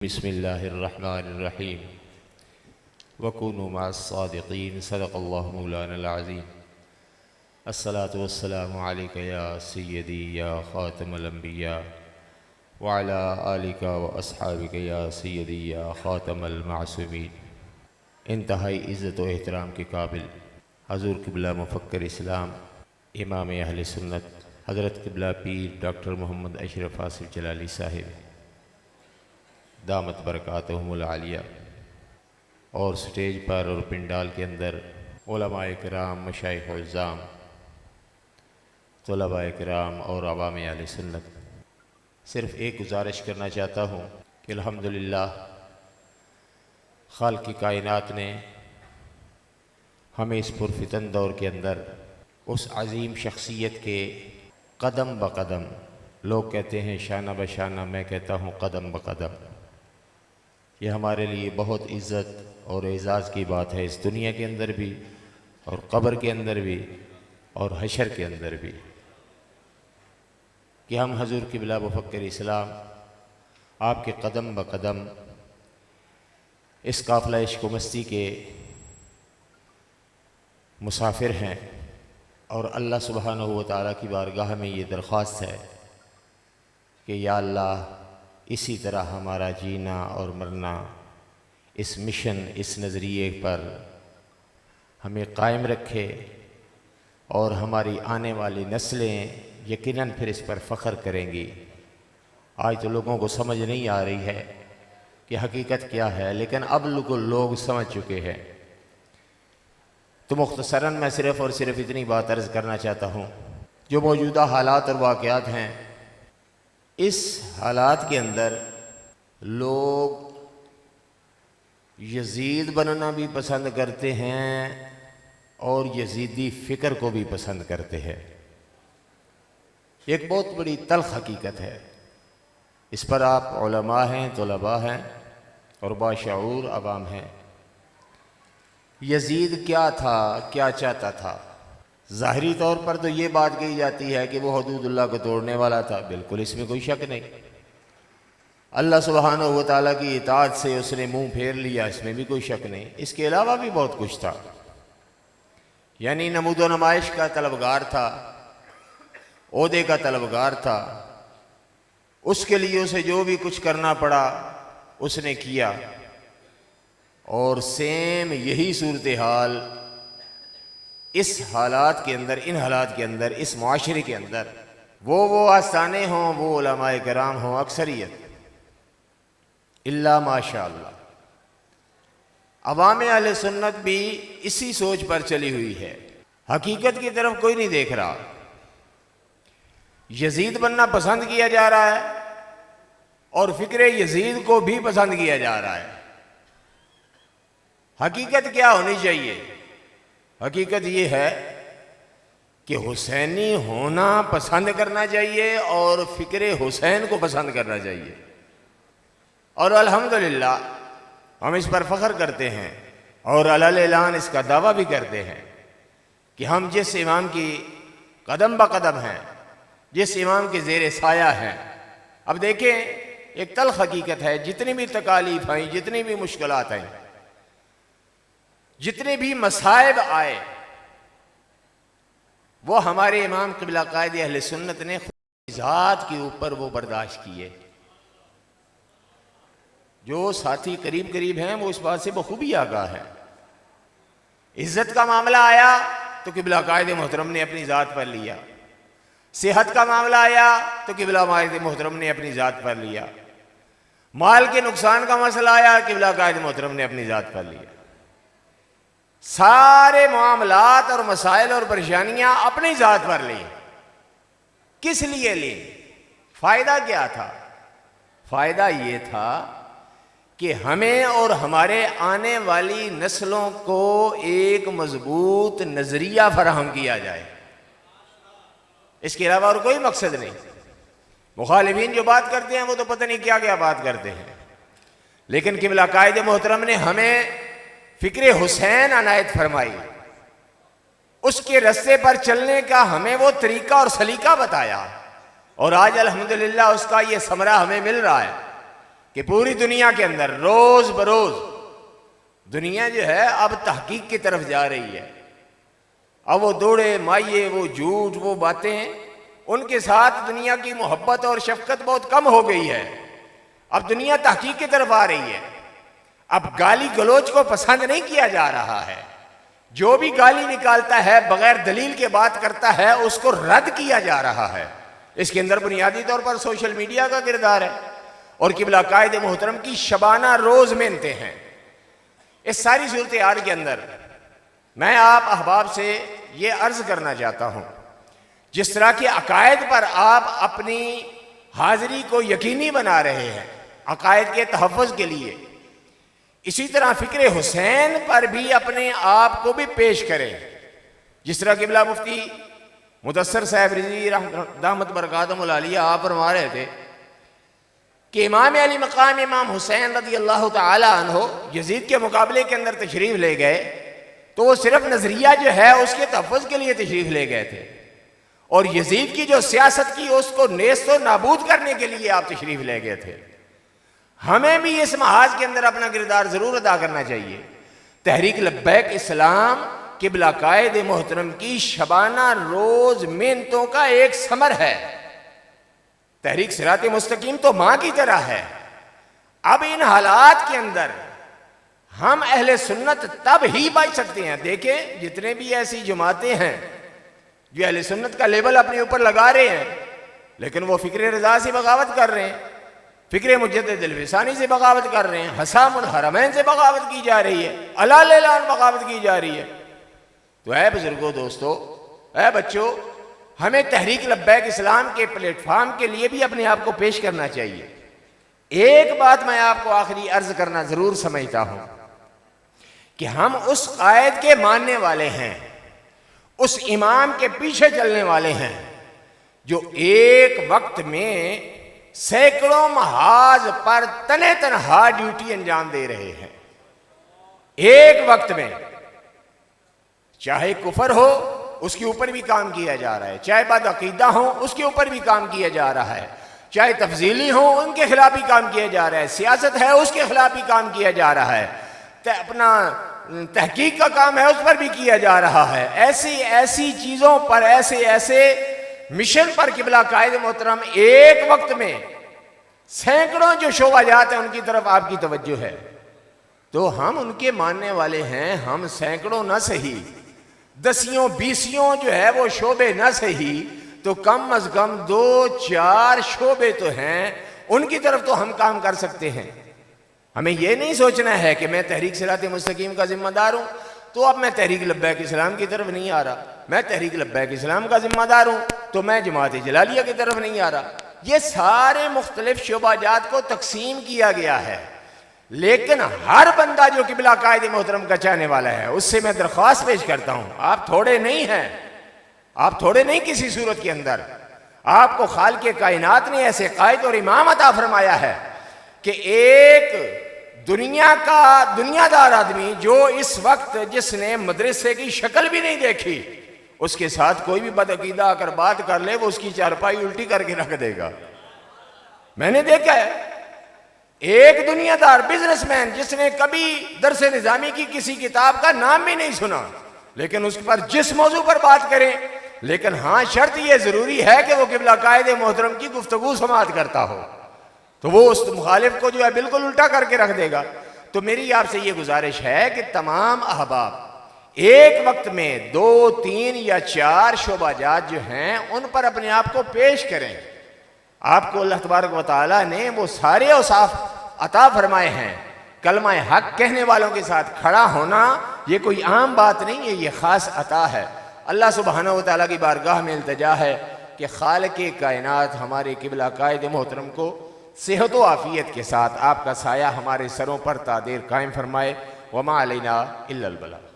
बिस्मिल्लाहिर्रहमानिर्रहीम वकुनु मअस्सादिक़ीन सदक़ल्लाहु मौलानल अज़ीम। अस्सलातु वस्सलामु अलैका या सय्यदी या ख़ातमल अंबिया व अला आलिका व अस्हाबिका या सय्यदी या ख़ातमल मासूमीन। इंतहाई इज़्ज़त व एहतराम के काबिल हज़ूर क़िबला मुफ़क्किर इस्लाम इमाम अहले सुन्नत हज़रत क़िबला पीर डॉक्टर मोहम्मद अशरफ आसिफ़ जलाली साहिब दामत बरकातहुमुल आलिया और स्टेज पर और पिंडाल के अंदर उलमाए किराम, मशाइख़ इज़्ज़ाम, तुलबाए किराम और अवाम अहले सुन्नत, सिर्फ़ एक गुजारिश करना चाहता हूँ कि अल्हम्दुलिल्लाह खालिक़ कायनात ने हमें इस पुरफ़ितन दौर के अंदर उस अज़ीम शख्सियत के कदम ब कदम, लोग कहते हैं शाना ब शाना, मैं कहता हूँ कदम ब कदम, ये हमारे लिए बहुत इज़्ज़त और एज़ाज़ की बात है, इस दुनिया के अंदर भी और क़ब्र के अंदर भी और हशर के अंदर भी, कि हम हज़ूर क़िबला मुफ़क्किर इस्लाम आपके कदम ब कदम इस काफ़िला इश्क़ व मस्ती के मुसाफिर हैं। और अल्लाह सुब्हानहू व तआला की बारगाह में ये दरख्वास्त है कि या अल्लाह इसी तरह हमारा जीना और मरना इस मिशन, इस नज़रिए पर हमें कायम रखे और हमारी आने वाली नस्लें यकीनन फिर इस पर फ़ख्र करेंगी। आज तो लोगों को समझ नहीं आ रही है कि हकीकत क्या है, लेकिन अब लोग समझ चुके हैं। तो मुख्तसरन मैं सिर्फ़ और सिर्फ इतनी बात अर्ज़ करना चाहता हूँ, जो मौजूदा हालात और वाक़यात हैं, इस हालात के अंदर लोग यजीद बनना भी पसंद करते हैं और यजीदी फ़िक्र को भी पसंद करते हैं। एक बहुत बड़ी तल्ख़ हकीकत है, इस पर आप उलमा हैं, तुलबा हैं और बाशऊर अवाम हैं। यजीद क्या था, क्या चाहता था? ज़ाहिरी तौर पर तो ये बात कही जाती है कि वो हदूदुल्लाह को तोड़ने वाला था, बिल्कुल इसमें कोई शक नहीं। अल्लाह सुब्हानहू व तआला की इताअत से उसने मुंह फेर लिया, इसमें भी कोई शक नहीं। इसके अलावा भी बहुत कुछ था, यानी नमूद व नुमाइश का तलबगार था, ओहदे का तलबगार था, उसके लिए उसे जो भी कुछ करना पड़ा उसने किया। और सेम यही सूरत हाल इस हालात के अंदर, इन हालात के अंदर, इस मुआशरे के अंदर, वो आस्थाने हों, वो उलमाए किराम हों, अक्सरियत इल्ला माशाअल्लाह अवाम अहले सुन्नत भी इसी सोच पर चली हुई है। हकीकत की तरफ कोई नहीं देख रहा। यजीद बनना पसंद किया जा रहा है और फ़िक्र यजीद को भी पसंद किया जा रहा है। हकीकत क्या होनी चाहिए? हकीकत ये है कि हुसैनी होना पसंद करना चाहिए और फ़िक्र हुसैन को पसंद करना चाहिए। और अल्हम्दुलिल्लाह हम इस पर फ़ख्र करते हैं और अलल ऐलान इसका दावा भी करते हैं कि हम जिस इमाम की कदम ब कदम हैं, जिस इमाम के ज़ेर साया हैं। अब देखें, एक तल्ख़ हकीकत है, जितनी भी तकालीफ आई, जितनी भी मुश्किलात आई, जितने भी मसाइब आए, वो हमारे इमाम क़िबला क़ायद अहले सुन्नत ने खुद ज़ात के ऊपर वो बर्दाश्त किए। जो साथी करीब करीब हैं वो इस बात से बखूबी आगाह है। इज़्ज़त का मामला आया तो क़िबला क़ायद मोहतरम ने अपनी ज़ात पर लिया। सेहत का मामला आया तो क़िबला क़ायद मोहतरम ने अपनी ज़ात पर लिया। माल के नुकसान का मसला आया, क़िबला क़ायद मोहतरम ने अपनी ज़ात पर लिया। सारे मामलात और मसाइल और परेशानियां अपनी ज़ात पर ली। किस लिए ली? फ़ायदा क्या था? फ़ायदा ये था कि हमें और हमारे आने वाली नस्लों को एक मजबूत नज़रिया फराहम किया जाए। इसके अलावा और कोई मकसद नहीं। मुखालिफीन जो बात करते हैं वो तो पता नहीं क्या क्या बात करते हैं, लेकिन क़िबला क़ायद मोहतरम ने हमें फ़िक्र हुसैन अनायत फरमाई, उसके रस्ते पर चलने का हमें वो तरीका और सलीका बताया और आज अल्हम्दुलिल्लाह उसका ये समरा हमें मिल रहा है। कि पूरी दुनिया के अंदर रोज बरोज दुनिया जो है अब तहकीक की तरफ जा रही है। अब वो दौड़े माइये, वो झूठ, वो बातें, उनके साथ दुनिया की मोहब्बत और शफकत बहुत कम हो गई है। अब दुनिया तहकीक की तरफ आ रही है। अब गाली गलोच को पसंद नहीं किया जा रहा है। जो भी गाली निकालता है, बगैर दलील के बात करता है, उसको रद्द किया जा रहा है। इसके अंदर बुनियादी तौर पर सोशल मीडिया का किरदार है और किबला कायद मोहतरम की शबाना रोज मेहनतें हैं। इस सारी सूरत हाल के अंदर मैं आप अहबाब से ये अर्ज करना चाहता हूं, जिस तरह के अकायद पर आप अपनी हाजिरी को यकीनी बना रहे हैं अकायद के तहफ़्फ़ुज़ के लिए, इसी तरह फ़िक्र हुसैन पर भी अपने आप को भी पेश करें। जिस तरह किबला मुफ्ती मुदस्सर साहब रिज़वी दामत बरकातुहुल आलिया आप फरमा रहे थे कि इमाम अली मकाम इमाम हुसैन रज़ी अल्लाह तआला अन्हु यजीद के मुकाबले के अंदर तशरीफ़ ले गए, तो वो सिर्फ नज़रिया जो है उसके तहफ़्फ़ुज़ के लिए तशरीफ़ ले गए थे, और यजीद की जो सियासत की उसको नेस्त व नाबूद करने के लिए आप तशरीफ़ ले गए थे। हमें भी इस महाज के अंदर अपना किरदार ज़रूर अदा करना चाहिए। तहरीक लब्बैक इस्लाम किबला कायद मोहतरम की शबाना रोज मेहनतों का एक समर है। तहरीक सिरात मुस्तकीम तो माँ की तरह है। अब इन हालात के अंदर हम अहले सुन्नत तब ही बच सकते हैं। देखें, जितने भी ऐसी जमातें हैं जो अहले सुन्नत का लेबल अपने ऊपर लगा रहे हैं, लेकिन वो फ़िक्र रज़ा से बगावत कर रहे हैं, फ़िक्र मुजद्दिद अल-विसानी से बगावत कर रहे हैं, हसामुल हरमैन से बगावत की जा रही है, अलाल ऐलान बगावत की जा रही है। तो ऐ बुजुर्गों, दोस्तों, ऐ बच्चों, हमें तहरीक लब्बैक इस्लाम के प्लेटफॉर्म के लिए भी अपने आप को पेश करना चाहिए। एक बात मैं आपको आखिरी अर्ज करना ज़रूर समझता हूँ कि हम उस कायद के मानने वाले हैं, उस इमाम के पीछे चलने वाले हैं जो एक वक्त में सैकड़ों महाज पर तने तनहा ड्यूटी अंजाम दे रहे हैं। एक वक्त में चाहे कुफर हो उसके ऊपर भी काम किया जा रहा है, चाहे बद अकीदा हो उसके ऊपर भी काम किया जा रहा है, चाहे तफजीली हो उनके खिलाफ भी काम किया जा रहा है, सियासत है उसके खिलाफ भी काम किया जा रहा है, अपना तहकीक का काम है उस पर भी किया जा रहा है। ऐसी ऐसी चीज़ों पर, ऐसे ऐसे मिशन पर किबला कायद मोहतरम एक वक्त में सैकड़ों जो शोबाजात हैं उनकी तरफ आपकी तवज्जो है। तो हम उनके मानने वाले हैं। हम सैकड़ों न सही, दसियों बीसियों जो है वो शोबे न सही, तो कम अज कम 2-4 शोबे तो हैं, उनकी तरफ तो हम काम कर सकते हैं। हमें यह नहीं सोचना है कि मैं तहरीक सिरात मुस्तकीम का जिम्मेदार हूं तो अब मैं तहरीक लब्बैक इस्लाम की तरफ नहीं आ रहा, मैं तहरीक लब्बैक इस्लाम का जिम्मेदार हूं तो मैं जमात जलालिया की तरफ नहीं आ रहा। ये सारे मुख्तलिफ शोबाजात को तकसीम किया गया है, लेकिन हर बंदा जो किबला कायद मोहतरम का चाहने वाला है उससे मैं दरख्वास्त पेश करता हूं, आप थोड़े नहीं हैं, आप थोड़े नहीं किसी सूरत के अंदर। आपको खालिक कायनात ने ऐसे कायद और इमाम अता फरमाया है कि एक दुनिया का दुनियादार आदमी जो इस वक्त जिसने मदरसे की शक्ल भी नहीं देखी, उसके साथ कोई भी बदअकीदा आकर बात कर ले वो उसकी चारपाई उल्टी करके रख देगा। मैंने देखा है एक दुनियादार बिजनेसमैन जिसने कभी दरस निजामी की किसी किताब का नाम भी नहीं सुना, लेकिन उस पर जिस मौजू पर बात करें, लेकिन हाँ शर्त यह जरूरी है कि वो किबला कायद मोहतरम की गुफ्तगू समात करता हो, तो वो उस मुखालिफ को जो है बिल्कुल उल्टा करके रख देगा। तो मेरी आपसे ये गुजारिश है कि तमाम अहबाब एक वक्त में 2, 3 या 4 शोबाजात जो हैं उन पर अपने आप को पेश करें। आपको अल्लाह तबारक व तआला ने वो सारे औसाफ अता फरमाए हैं। कलमा हक कहने वालों के साथ खड़ा होना ये कोई आम बात नहीं है, ये ख़ास अता है। अल्लाह सुब्हानहू व तआला की बारगाह में इल्तिजा है कि खालिक कायनात हमारे किबला कायद मोहतरम को सेहत व आफियत के साथ आपका साया हमारे सरों पर तादेर कायम फरमाए। वमा अलैना इल्लल बलाग।